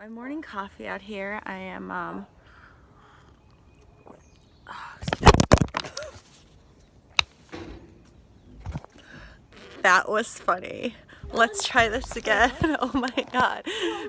My morning coffee out here. I am that was funny. Let's try this again. Oh my god.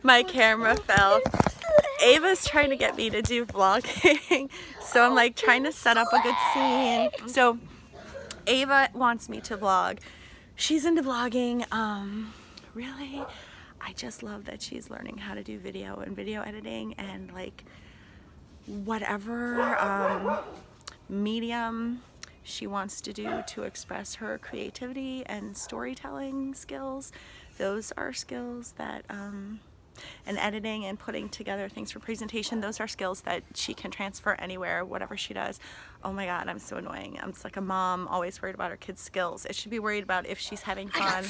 My camera fell. Ava's trying to get me to do vlogging. So I'm like trying to set up a good scene. So Ava wants me to vlog. She's into vlogging. Really, I just love that she's learning how to do video and video editing and like whatever medium she wants to do to express her creativity and storytelling skills. Those are skills that and editing and putting together things for presentation, those are skills that she can transfer anywhere, whatever she does. Oh my god, I'm so annoying. I'm just like a mom always worried about her kids' skills. It should be worried about if she's having fun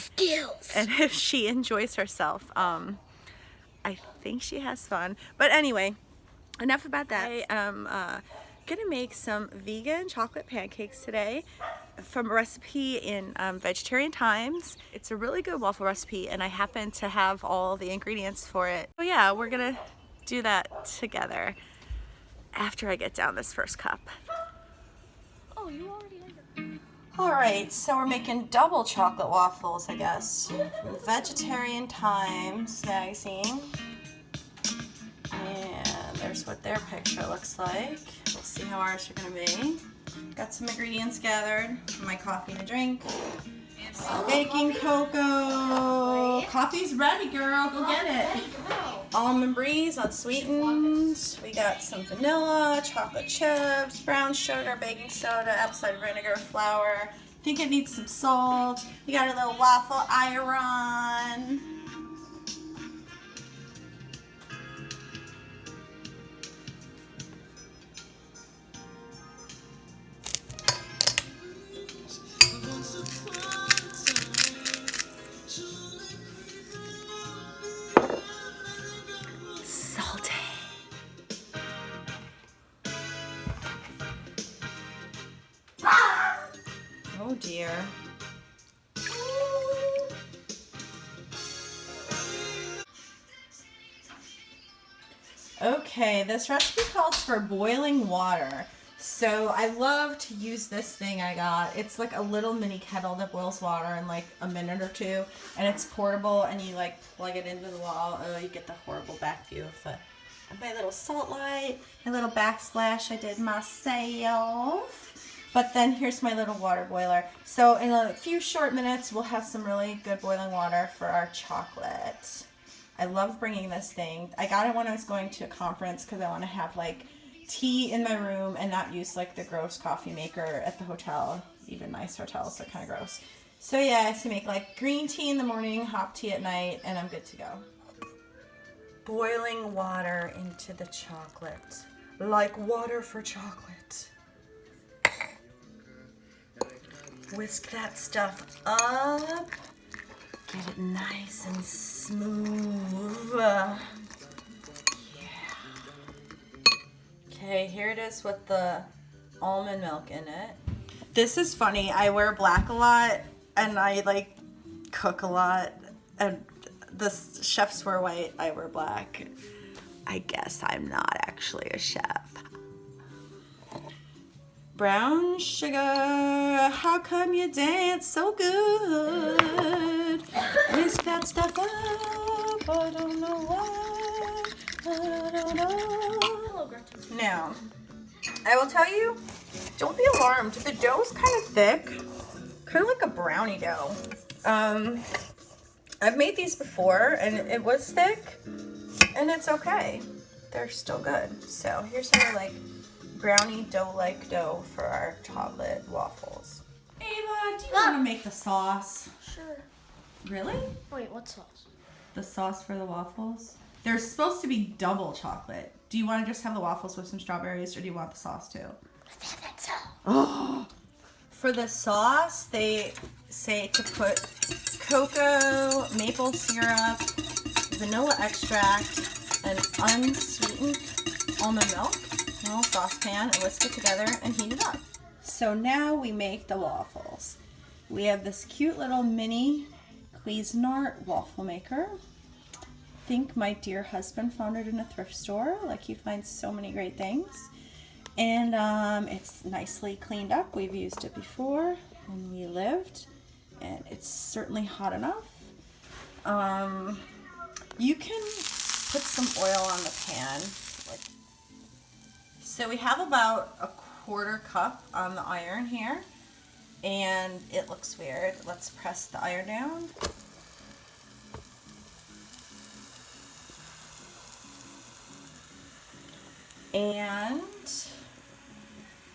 and if she enjoys herself. I think she has fun, but anyway, enough about that. I am gonna make some vegan chocolate pancakes today from a recipe in Vegetarian Times. It's a really good waffle recipe and I happen to have all the ingredients for it. So yeah, we're gonna do that together after I get down this first cup. Oh, you already had it. Alright, so we're making double chocolate waffles, I guess. Vegetarian Times magazine. And there's what their picture looks like. We'll see how ours are gonna be. Got some ingredients gathered for my coffee to drink. Some baking cocoa. Coffee's ready, girl. Go get it. Almond breeze unsweetened. We got some vanilla, chocolate chips, brown sugar, baking soda, apple cider vinegar, flour. Think it needs some salt. We got a little waffle iron. Oh dear. Okay, this recipe calls for boiling water. So I love to use this thing I got. It's like a little mini kettle that boils water in like a minute or two. And it's portable and you like plug it into the wall. Oh, you get the horrible back view of my little salt light, my little backsplash I did myself. But then here's my little water boiler. So in a few short minutes, we'll have some really good boiling water for our chocolate. I love bringing this thing. I got it when I was going to a conference because I want to have like tea in my room and not use like the gross coffee maker at the hotel. Even nice hotels are kind of gross. So yeah, I used to make like green tea in the morning, hot tea at night, and I'm good to go. Boiling water into the chocolate. Like water for chocolate. Whisk that stuff up. Get it nice and smooth. Yeah. Okay, here it is with the almond milk in it. This is funny. I wear black a lot and I like cook a lot. And the chefs wear white, I wear black. I guess I'm not actually a chef. Brown sugar, how come you dance so good? Whisk that stuff up, I don't know why, I don't know. Now, I will tell you, don't be alarmed. The dough's kind of thick, kind of like a brownie dough. I've made these before and it was thick, and it's okay. They're still good. So here's our like brownie dough-like dough for our chocolate waffles. Ava, do you want to make the sauce? Sure. Really? Wait, what sauce? The sauce for the waffles? They're supposed to be double chocolate. Do you want to just have the waffles with some strawberries or do you want the sauce too? Let's have that sauce. Oh! For the sauce, they say to put cocoa, maple syrup, vanilla extract, and unsweetened almond milk. A little saucepan and whisk it together and heat it up. So now we make the waffles. We have this cute little mini Cuisinart waffle maker. think my dear husband found it in a thrift store. Like, he finds so many great things. And it's nicely cleaned up. We've used it before when we lived, and it's certainly hot enough. You can put some oil on the pan. So we have about a 1/4 cup on the iron here, and it looks weird. Let's press the iron down. And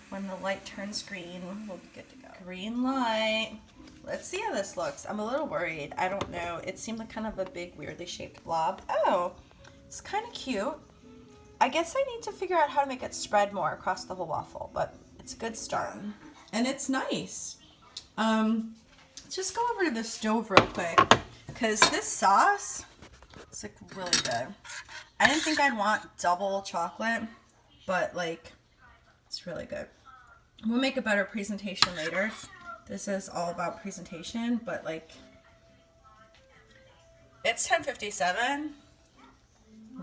when the light turns green, we'll be good to go. Green light. Let's see how this looks. I'm a little worried. I don't know. It seemed like kind of a big, weirdly shaped blob. Oh, it's kind of cute. I guess I need to figure out how to make it spread more across the whole waffle, but it's a good start. And it's nice. Let's just go over to the stove real quick, because this sauce is like really good. I didn't think I'd want double chocolate, but like, it's really good. We'll make a better presentation later. This is all about presentation, but like, it's 10:57.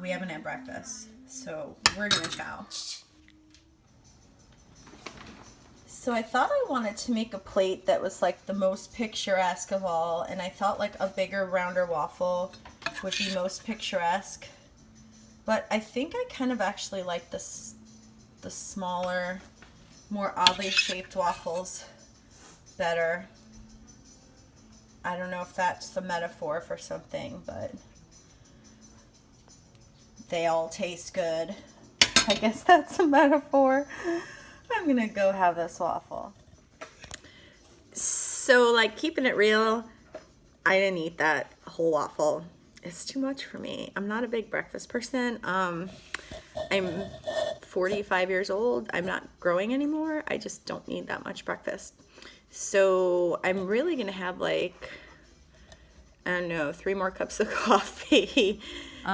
We haven't had breakfast, so we're gonna chow. So I thought I wanted to make a plate that was like the most picturesque of all, and I thought like a bigger, rounder waffle would be most picturesque. But I think I kind of actually like the smaller, more oddly shaped waffles better. I don't know if that's a metaphor for something, but they all taste good. I guess that's a metaphor. I'm gonna go have this waffle. So, like, keeping it real, I didn't eat that whole waffle. It's too much for me. I'm not a big breakfast person. I'm 45 years old. I'm not growing anymore. I just don't need that much breakfast. So I'm really gonna have like, I don't know, 3 more cups of coffee. So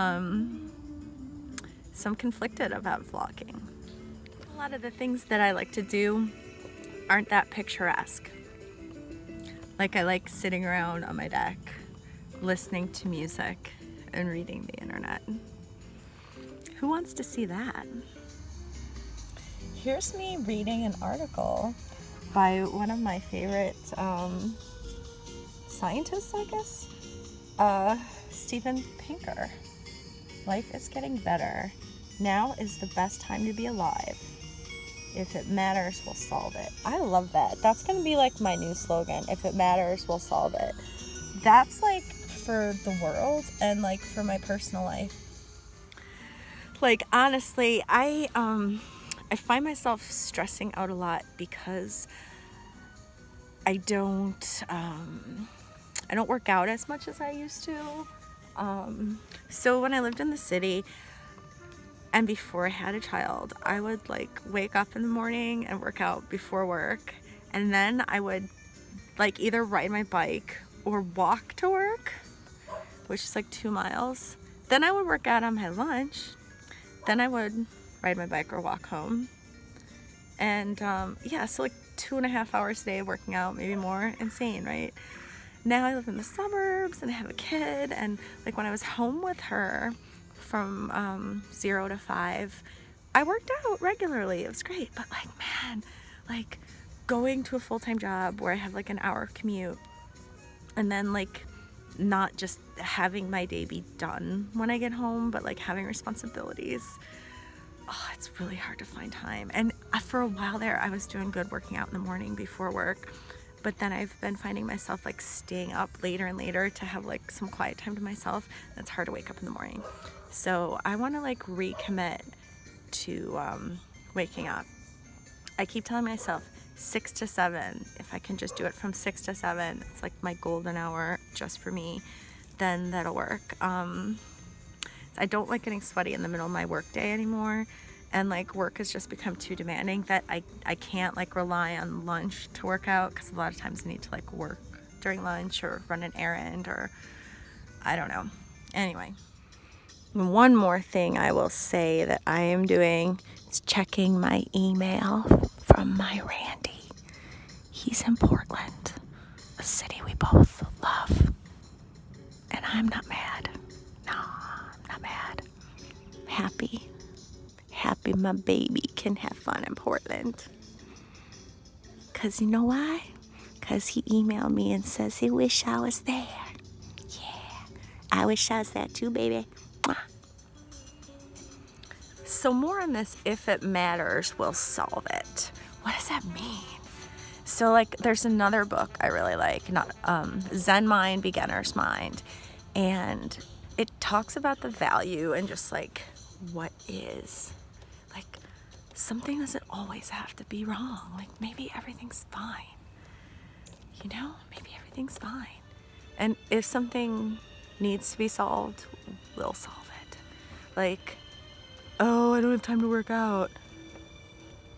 I'm conflicted about vlogging. A lot of the things that I like to do aren't that picturesque. Like, I like sitting around on my deck, listening to music and reading the internet. Who wants to see that? Here's me reading an article by one of my favorite scientists, I guess, Steven Pinker. Life is getting better. Now is the best time to be alive. If it matters, we'll solve it. I love that. That's gonna be like my new slogan. If it matters, we'll solve it. That's like for the world and like for my personal life. Like, honestly, I find myself stressing out a lot because I don't work out as much as I used to. So when I lived in the city and before I had a child, I would like wake up in the morning and work out before work, and then I would like either ride my bike or walk to work, which is like 2 miles. Then I would work out on my lunch. Then I would ride my bike or walk home. And yeah, so like 2.5 hours a day of working out, maybe more. Insane, right? Now I live in the suburbs and I have a kid, and like when I was home with her from 0 to 5, I worked out regularly. It was great. But like, man, like going to a full-time job where I have like an hour commute, and then like not just having my day be done when I get home, but like having responsibilities. Oh, it's really hard to find time. And for a while there, I was doing good working out in the morning before work, but then I've been finding myself like staying up later and later to have like some quiet time to myself. It's hard to wake up in the morning. So I want to like recommit to waking up. I keep telling myself 6 to 7. If I can just do it from 6 to 7, it's like my golden hour just for me, then that'll work. I don't like getting sweaty in the middle of my work day anymore, and like work has just become too demanding that I can't like rely on lunch to work out, because a lot of times I need to like work during lunch or run an errand, or I don't know. Anyway, one more thing I will say that I am doing is checking my email from my Randy. He's in Portland, a city we both love, and I'm not mad. No, mad. Happy. Happy my baby can have fun in Portland. Because you know why? Because he emailed me and says he wish I was there. Yeah, I wish I was there too, baby. Mwah. So more on this, if it matters, we'll solve it. What does that mean? So like there's another book I really like, not Zen Mind, Beginner's Mind. And it talks about the value and just like what is. Like something doesn't always have to be wrong. Like maybe everything's fine. You know, maybe everything's fine. And if something needs to be solved, we'll solve it. Like, oh, I don't have time to work out.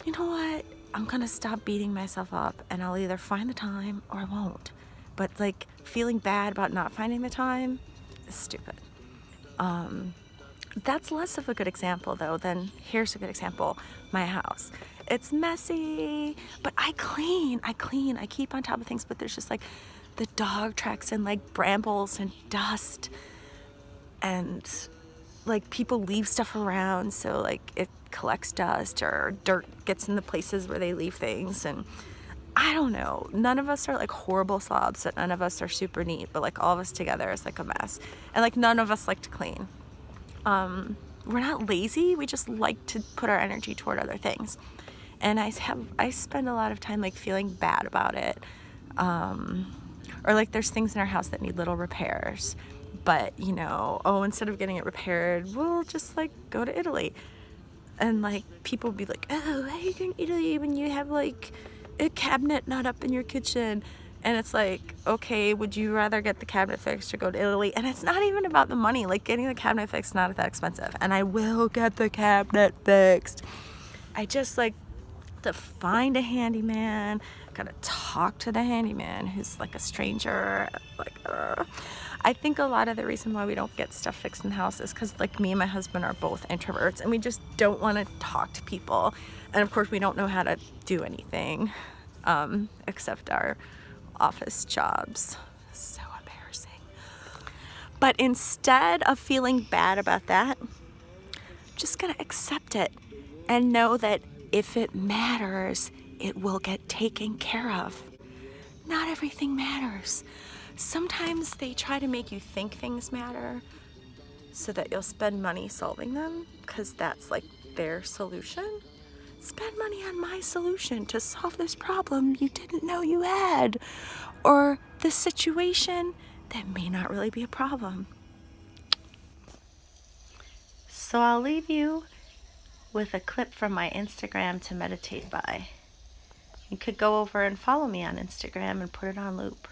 You know what? I'm gonna stop beating myself up and I'll either find the time or I won't. But like feeling bad about not finding the time is stupid. That's less of a good example though than here's a good example, my house. It's messy, but I clean, I keep on top of things, but there's just like the dog tracks and like brambles and dust and like people leave stuff around, so like it collects dust or dirt gets in the places where they leave things. And I don't know, none of us are like horrible slobs, but none of us are super neat, but like all of us together is like a mess. And like none of us like to clean. We're not lazy, we just like to put our energy toward other things. And I spend a lot of time like feeling bad about it. Or like there's things in our house that need little repairs, but you know, oh, instead of getting it repaired, we'll just like go to Italy. And like people be like, oh, why are you going to Italy when you have like a cabinet not up in your kitchen? And it's like, okay, would you rather get the cabinet fixed or go to Italy? And it's not even about the money. Like getting the cabinet fixed is not that expensive, and I will get the cabinet fixed. I just like to find a handyman, gotta talk to the handyman who's like a stranger. Like, I think a lot of the reason why we don't get stuff fixed in the house is because like me and my husband are both introverts and we just don't want to talk to people. And of course we don't know how to do anything except our office jobs. So embarrassing. But instead of feeling bad about that, I'm just gonna accept it and know that if it matters, it will get taken care of. Not everything matters. Sometimes they try to make you think things matter so that you'll spend money solving them because that's like their solution. Spend money on my solution to solve this problem you didn't know you had, or this situation that may not really be a problem. So I'll leave you with a clip from my Instagram to meditate by. You could go over and follow me on Instagram and put it on loop.